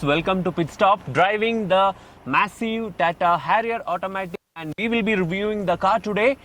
guys, welcome to Pit Stop, driving the massive Tata Harrier automatic, and we will be reviewing the car today.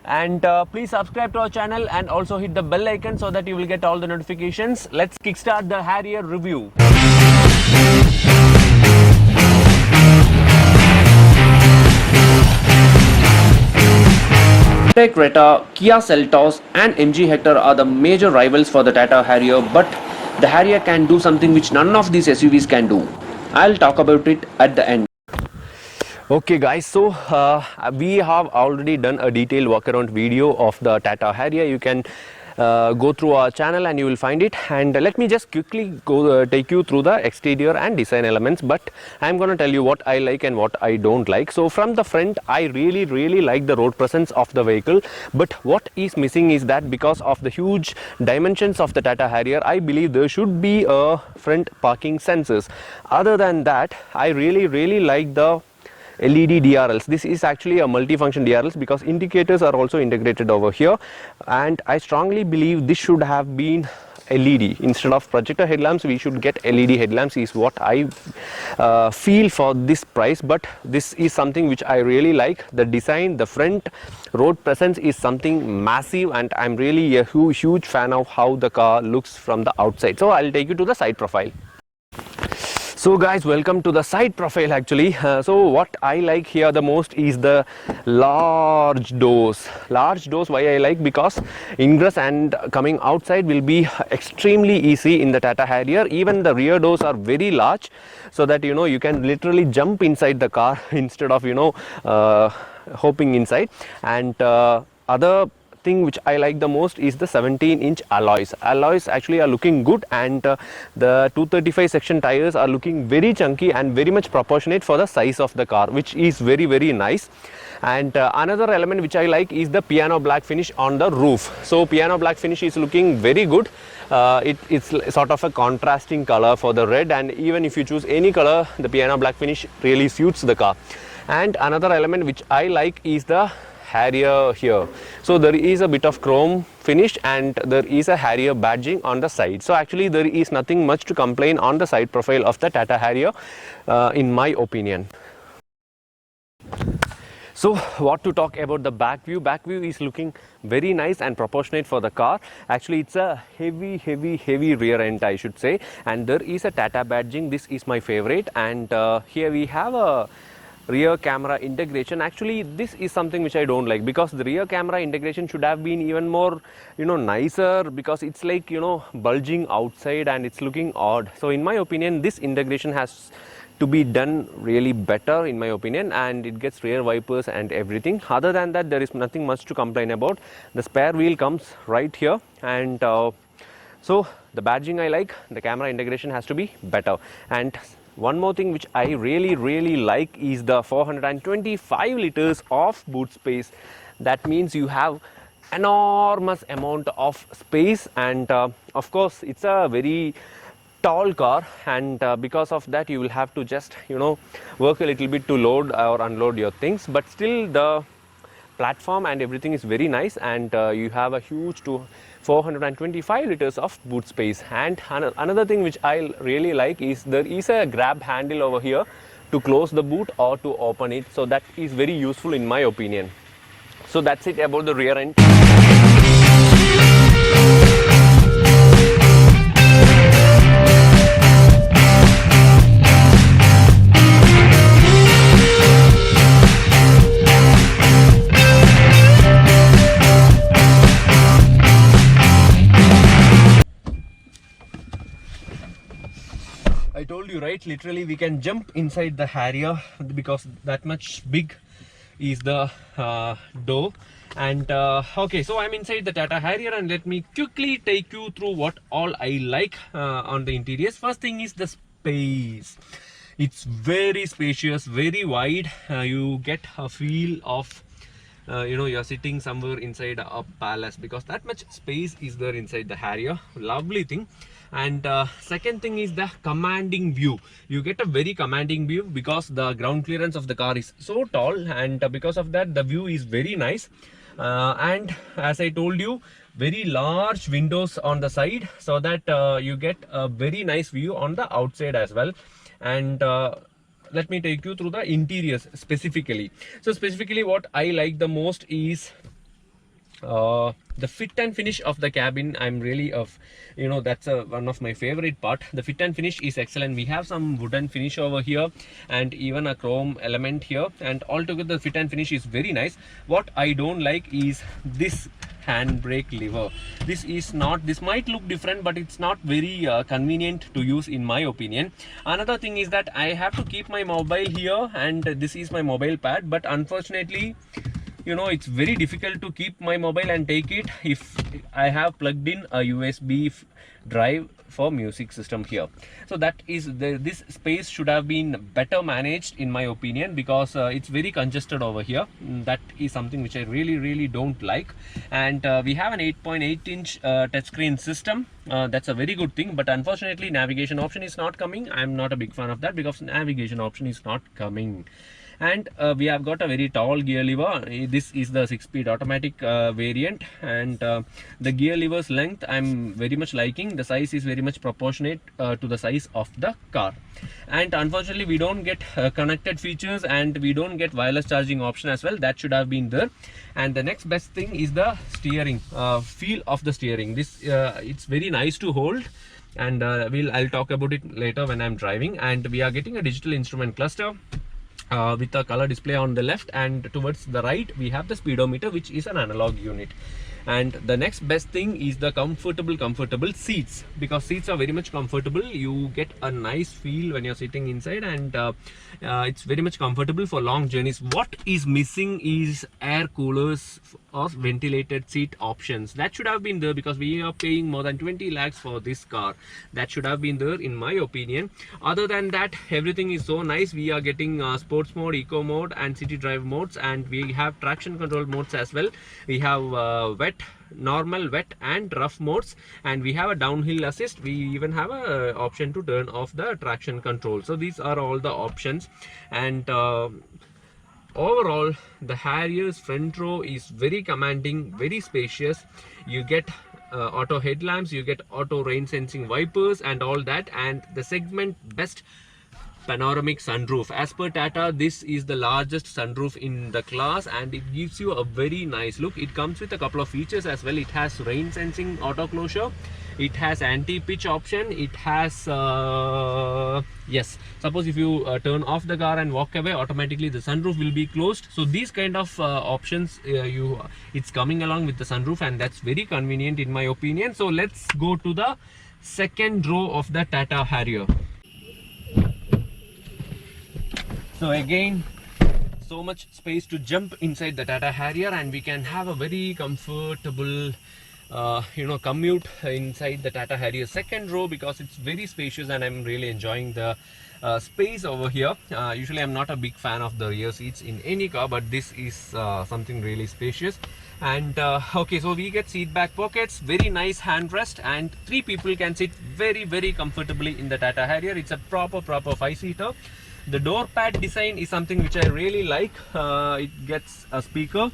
And please subscribe to our channel and also hit the bell icon so that you will get all the notifications. Let's kickstart the Harrier review. Hyundai Creta, Kia Seltos and MG Hector are the major rivals for the Tata Harrier, but the Harrier can do something which none of these SUVs can do. I'll talk about it at the end. Okay guys, so we have already done a detailed walk around video of the Tata Harrier. You can go through our channel and you will find it, and let me just quickly take you through the exterior and design elements, but I'm going to tell you what I like and what I don't like. So from the front, I really like the road presence of the vehicle, but what is missing is that because of the huge dimensions of the Tata Harrier, I believe there should be a front parking sensors. Other than that, I really like the LED DRLs. This is actually a multi-function DRLs because indicators are also integrated over here, and I strongly believe this should have been LED instead of projector headlamps. We should get LED headlamps is what I feel for this price, but this is something which I really like. The design, the front road presence is something massive, and I'm really a huge fan of how the car looks from the outside. So I'll take you to the side profile. So guys, welcome to the side profile actually. So what I like here the most is the large doors. Large doors, why I like? Because ingress and coming outside will be extremely easy in the Tata Harrier. Even the rear doors are very large, so that you can literally jump inside the car instead of hopping inside. And other thing which I like the most is the 17-inch alloys. Alloys actually are looking good, and the 235 section tires are looking very chunky and very much proportionate for the size of the car, which is very nice. And another element which I like is the piano black finish on the roof. So piano black finish is looking very good. It's sort of a contrasting color for the red, and even if you choose any color, the piano black finish really suits the car. And another element which I like is the Harrier here. So there is a bit of chrome finish and there is a Harrier badging on the side. So actually there is nothing much to complain on the side profile of the Tata Harrier in my opinion. So what to talk about the back view? Back view is looking very nice and proportionate for the car. Actually it's a heavy rear end, I should say, and there is a Tata badging. This is my favorite, and here we have a rear camera integration. Actually this is something which I don't like, because the rear camera integration should have been even more nicer, because it's like bulging outside and it's looking odd. So in my opinion, this integration has to be done really better in my opinion, and it gets rear wipers and everything. Other than that, there is nothing much to complain about. The spare wheel comes right here, and so the badging I like. The camera integration has to be better. And one more thing which I really like is the 425 liters of boot space. That means you have enormous amount of space, and of course it's a very tall car, and because of that you will have to just work a little bit to load or unload your things, but still the platform and everything is very nice, and you have a huge 425 liters of boot space. And another thing which I really like is there is a grab handle over here to close the boot or to open it, so that is very useful in my opinion. So that's it about the rear end. I told you, right? Literally we can jump inside the Harrier because that much big is the door. And okay, so I'm inside the Tata Harrier, and let me quickly take you through what all I like on the interiors. First thing is the space. It's very spacious, very wide. You get a feel of you're sitting somewhere inside a palace, because that much space is there inside the Harrier. Lovely thing. And second thing is the commanding view. You get a very commanding view because the ground clearance of the car is so tall, and because of that the view is very nice. And as I told you, very large windows on the side, so that you get a very nice view on the outside as well. and let me take you through the interiors specifically. So specifically what I like the most is the fit and finish of the cabin. I'm really that's one of my favorite part. The fit and finish is excellent. We have some wooden finish over here and even a chrome element here, and altogether the fit and finish is very nice. What I don't like is this handbrake lever. This might look different, but it's not very convenient to use in my opinion. Another thing is that I have to keep my mobile here, and this is my mobile pad, but unfortunately it's very difficult to keep my mobile and take it if I have plugged in a USB drive for music system here. So that is this space should have been better managed in my opinion, because it's very congested over here. That is something which I really don't like. And we have an 8.8 inch touchscreen system. That's a very good thing, but unfortunately navigation option is not coming. I'm not a big fan of that because navigation option is not coming. And we have got a very tall gear lever. This is the 6-speed automatic variant, and the gear lever's length I'm very much liking. The size is very much proportionate to the size of the car. And unfortunately we don't get connected features, and we don't get wireless charging option as well. That should have been there. And the next best thing is the steering, feel of the steering. This it's very nice to hold, and I'll talk about it later when I'm driving. And we are getting a digital instrument cluster with a color display on the left, and towards the right we have the speedometer, which is an analog unit. And the next best thing is the comfortable seats, because seats are very much comfortable. You get a nice feel when you're sitting inside, and it's very much comfortable for long journeys. What is missing is air coolers or ventilated seat options. That should have been there, because we are paying more than 20 lakhs for this car. That should have been there in my opinion. Other than that, everything is so nice. We are getting sports mode, eco mode and city drive modes, and we have traction control modes as well. We have normal, wet and rough modes, and we have a downhill assist. We even have a option to turn off the traction control. So these are all the options. And overall the Harrier's front row is very commanding, very spacious. You get auto headlamps, you get auto rain sensing wipers and all that, and the segment best panoramic sunroof. As per Tata, this is the largest sunroof in the class, and it gives you a very nice look. It comes with a couple of features as well. It has rain sensing auto closure, it has anti-pitch option, it has yes, suppose if you turn off the car and walk away, automatically the sunroof will be closed. So these kind of options it's coming along with the sunroof, and that's very convenient in my opinion. So let's go to the second row of the Tata Harrier. So again, so much space to jump inside the Tata Harrier, and we can have a very comfortable commute inside the Tata Harrier second row, because it's very spacious and I'm really enjoying the space over here. Usually I'm not a big fan of the rear seats in any car, but this is something really spacious. And okay, so we get seat back pockets, very nice handrest, and 3 people can sit very comfortably in the Tata Harrier. It's a proper 5-seater. The door pad design is something which I really like. It gets a speaker,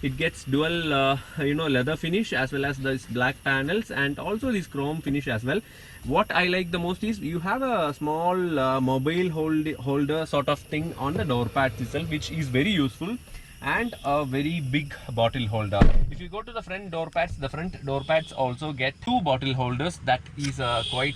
it gets dual leather finish, as well as these black panels, and also this chrome finish as well. What I like the most is you have a small mobile holder sort of thing on the door pads itself, which is very useful, and a very big bottle holder. If you go to the front door pads also get 2 bottle holders. That is quite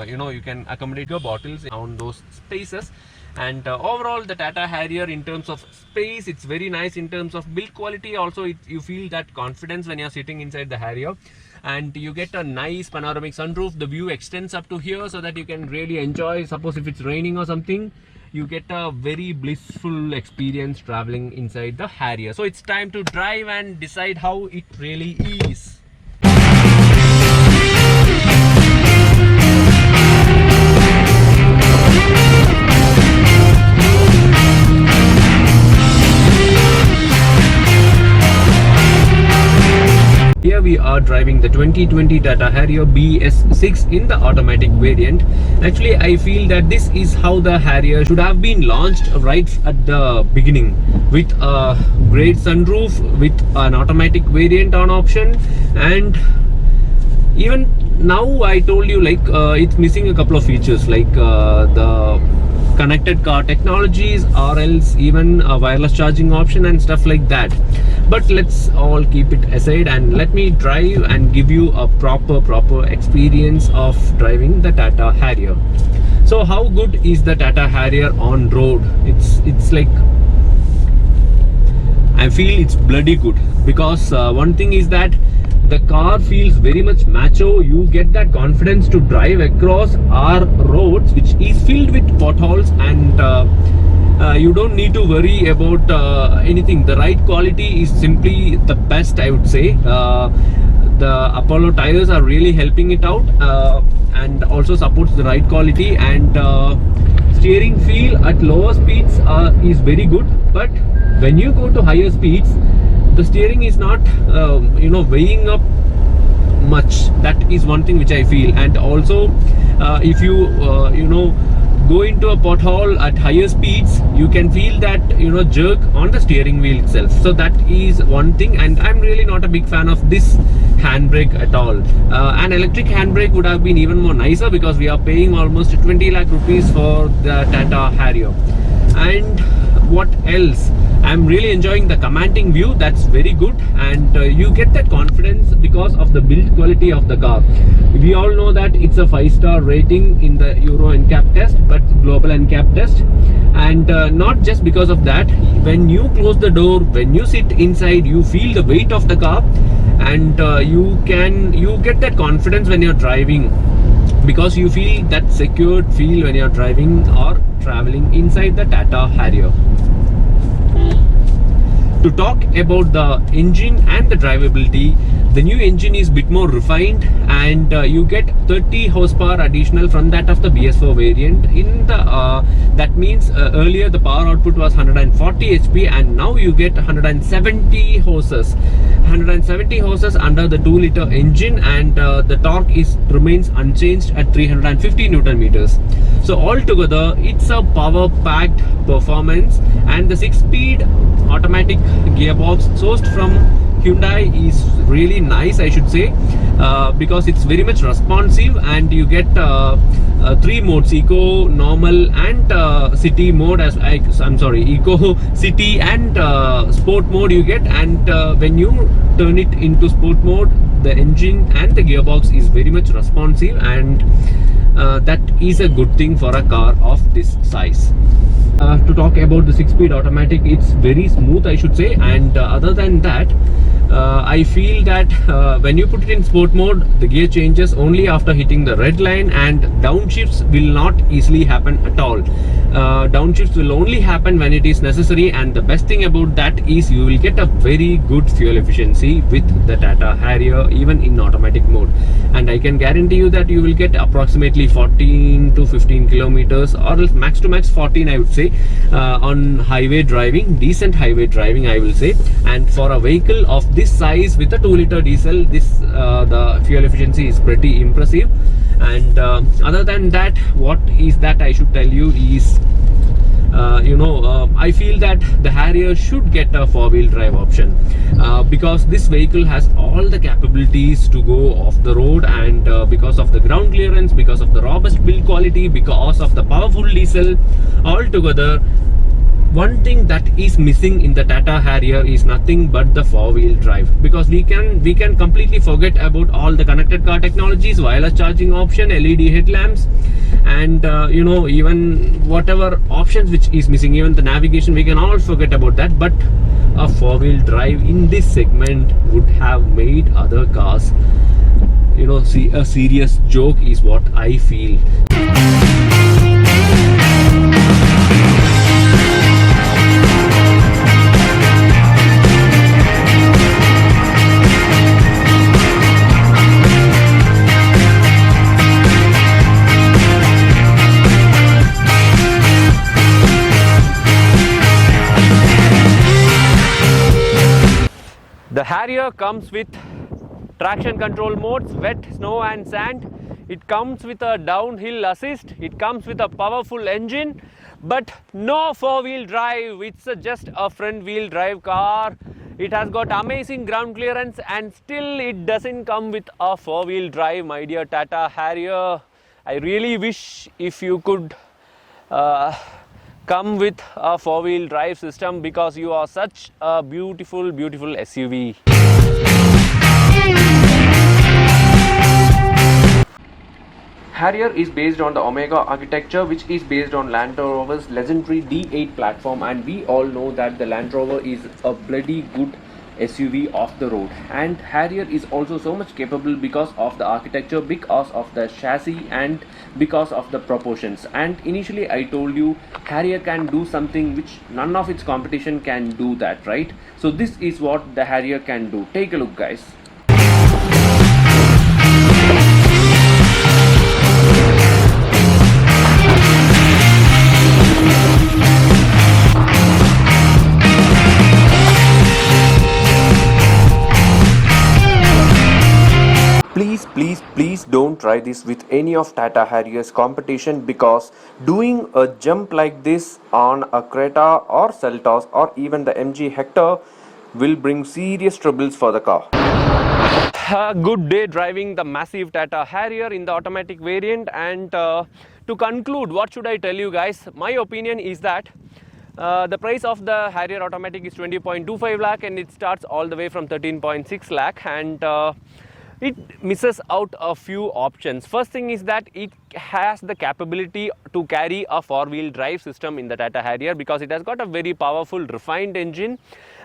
you can accommodate your bottles on those spaces. And overall the Tata Harrier, in terms of space, it's very nice. In terms of build quality also, you feel that confidence when you're sitting inside the Harrier. And you get a nice panoramic sunroof. The view extends up to here, so that you can really enjoy. Suppose if it's raining or something, you get a very blissful experience traveling inside the Harrier. So it's time to drive and decide how it really is. Here we are driving the 2020 Tata Harrier BS6 in the automatic variant. Actually, I feel that this is how the Harrier should have been launched right at the beginning, with a great sunroof, with an automatic variant on option, and even now I told you, like it's missing a couple of features, like the connected car technologies, or else even a wireless charging option and stuff like that. But let's all keep it aside and let me drive and give you a proper experience of driving the Tata Harrier. So how good is the Tata Harrier on road? It's like, I feel it's bloody good, because one thing is that the car feels very much macho. You get that confidence to drive across our roads, which is filled with potholes, and you don't need to worry about anything. The ride quality is simply the best, I would say. The Apollo tires are really helping it out, and also supports the ride quality, and steering feel at lower speeds is very good. But when you go to higher speeds, the steering is not weighing up much. That is one thing which I feel. And also if you go into a pothole at higher speeds, you can feel that jerk on the steering wheel itself. So that is one thing, and I'm really not a big fan of this handbrake at all. An electric handbrake would have been even more nicer, because we are paying almost 20 lakh rupees for the Tata Harrier. And what else? I'm really enjoying the commanding view. That's very good, and you get that confidence because of the build quality of the car. We all know that it's a 5-star rating in the Euro NCAP test, but global NCAP test. And not just because of that, when you close the door, when you sit inside, you feel the weight of the car, and you get that confidence when you're driving, because you feel that secured feel when you're driving or traveling inside the Tata Harrier. To talk about the engine and the drivability, the new engine is a bit more refined, and you get 30 horsepower additional from that of the BS4 variant. That means earlier the power output was 140 HP, and now you get 170 horses under the 2-liter engine, and the torque remains unchanged at 350 Newton meters. So altogether, it's a power-packed performance, and the 6-speed automatic gearbox sourced from Hyundai is really nice, I should say, because it's very much responsive, and you get 3 modes: Eco, Normal, and City mode. Eco, City, and Sport mode you get. And when you turn it into Sport mode, the engine and the gearbox is very much responsive, and that is a good thing for a car of this size. To talk about the 6-speed automatic, it's very smooth, I should say, and other than that, I feel that when you put it in sport mode, the gear changes only after hitting the red line, and downshifts will not easily happen at all. Downshifts will only happen when it is necessary, and the best thing about that is you will get a very good fuel efficiency with the Tata Harrier, even in automatic mode. And I can guarantee you that you will get approximately 14 to 15 kilometers, or max to max 14, I would say, on highway driving, decent highway driving, I will say. And for a vehicle of this size with a 2-liter diesel, the fuel efficiency is pretty impressive. And other than that, what is that I should tell you is, I feel that the Harrier should get a 4-wheel drive option, because this vehicle has all the capabilities to go off the road, and because of the ground clearance, because of the robust build quality, because of the powerful diesel, altogether. One thing that is missing in the Tata Harrier is nothing but the 4-wheel drive, because we can completely forget about all the connected car technologies, wireless charging option, LED headlamps, and even whatever options which is missing, even the navigation, we can all forget about that. But a 4-wheel drive in this segment would have made other cars, see a serious joke, is what I feel. The Harrier comes with traction control modes, wet, snow and sand. It comes with a downhill assist. It comes with a powerful engine, but no 4-wheel drive. It's just a front wheel drive car. It has got amazing ground clearance, and still it doesn't come with a four-wheel drive, my dear Tata Harrier. I really wish if you could come with a four-wheel drive system, because you are such a beautiful, beautiful SUV. Harrier is based on the Omega architecture, which is based on Land Rover's legendary D8 platform, and we all know that the Land Rover is a bloody good SUV off the road. And Harrier is also so much capable because of the architecture, because of the chassis, and because of the proportions. And initially I told you Harrier can do something which none of its competition can do that, right? So this is what the Harrier can do. Take a look, guys. Please don't try this with any of Tata Harrier's competition, because doing a jump like this on a Creta or Seltos or even the MG Hector will bring serious troubles for the car. A good day driving the massive Tata Harrier in the automatic variant. And to conclude, what should I tell you guys? My opinion is that the price of the Harrier automatic is 20.25 lakh, and it starts all the way from 13.6 lakh, and it misses out a few options. First thing is that it has the capability to carry a four-wheel drive system in the Tata Harrier, because it has got a very powerful refined engine.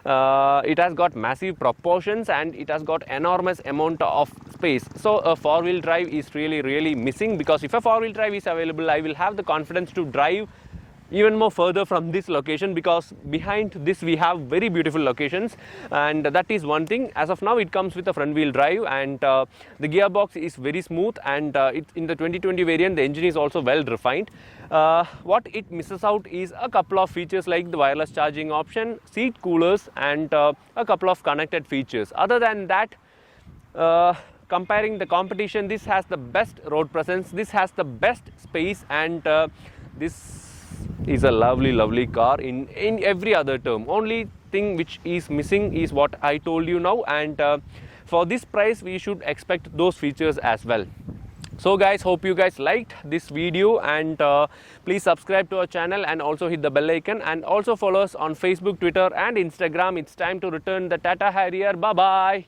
It has got massive proportions, and it has got enormous amount of space. So a four-wheel drive is really missing, because if a four-wheel drive is available, I will have the confidence to drive even more further from this location, because behind this we have very beautiful locations, and that is one thing. As of now, it comes with a front wheel drive, and the gearbox is very smooth, and in the 2020 variant the engine is also well refined. What it misses out is a couple of features like the wireless charging option, seat coolers, and a couple of connected features. Other than that, comparing the competition, this has the best road presence, this has the best space, and this is a lovely car in every other term. Only thing which is missing is what I told you now, and for this price we should expect those features as well. So guys, hope you guys liked this video, and please subscribe to our channel and also hit the bell icon, and also follow us on Facebook, Twitter and Instagram. It's time to return the Tata Harrier. Bye bye.